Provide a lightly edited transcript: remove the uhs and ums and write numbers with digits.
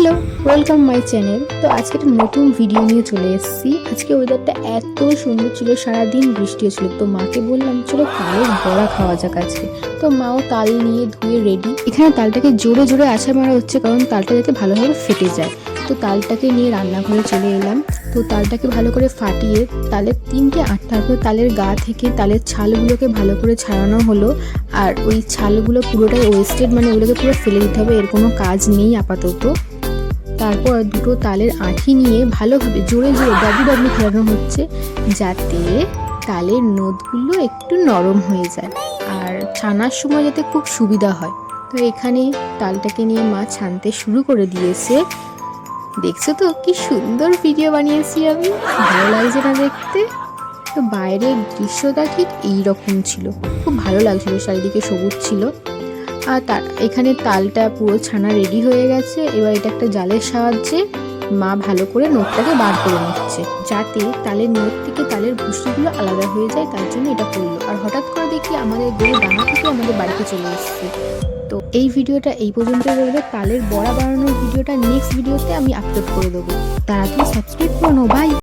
Hello, welcome my channel. তো আজকে একটা নতুন ভিডিও নিয়ে চলে এসেছি। আজকে ওয়েদারটা এত সুন্দর ছিল, সারাদিন বৃষ্টি হচ্ছিল। তো মাকে বললাম চলো তালের বড়া খাওয়া যাক আজকে। তো মাও তাল নিয়ে ধুয়ে রেডি। এখানে তালটাকে জোরে জোরে আছাড় মারা হচ্ছে, কারণ তালটা যাতে ভালোভাবে ফেটে যায়। তো তালটাকে নিয়ে রান্নাঘরে চলে এলাম। তো তালটাকে ভালো করে ফাটিয়ে তালের 3টে আট, তারপর তালের গা থেকে তালের ছালগুলোকে ভালো করে ছাড়ানো হলো। আর ওই ছালগুলো পুরোটাই ওয়েস্টেড, মানে ওগুলোকে পুরো ফেলে দিতে হবে, এর কোনো কাজ নেই আপাতত। তারপর দুটো তালের আঁঠি নিয়ে ভালোভাবে জোরে জোরে ডাবলু খেলানো হচ্ছে, যাতে তালের নোদগুলো একটু নরম হয়ে যায় আর ছানার সময় যাতে খুব সুবিধা হয়। তো এখানে তালটাকে নিয়ে মা ছানতে শুরু করে দিয়েছে। দেখছো তো কি সুন্দর ভিডিও বানিয়েছি আমি, ভালো লাগছে না দেখতে? তো বাইরের দৃশ্যটা ঠিক এই রকম ছিল, খুব ভালো লাগছিল, চারিদিকে সবুজ ছিল। আর এখানে তালটা পুরো ছানা রেডি হয়ে গেছে। এবার এটা একটা জালের সাহায্যে মা ভালো করে নোটটাকে বার করে নিচ্ছে, যাতে তালের নোট থেকে তালের ভুসিগুলো আলাদা হয়ে যায়, তার জন্য এটা করলো। আর হঠাৎ করে দেখি আমাদের গরু ডাঙা থেকে আমাদের বাড়িতে চলে এসেছে। তো এই ভিডিওটা এই পর্যন্ত রইলো। তালের বড়া বানানোর ভিডিওটা নেক্সট ভিডিওতে আমি আপলোড করে দেবো, তাড়াতাড়ি সাবস্ক্রাইব করে নাও। বাই।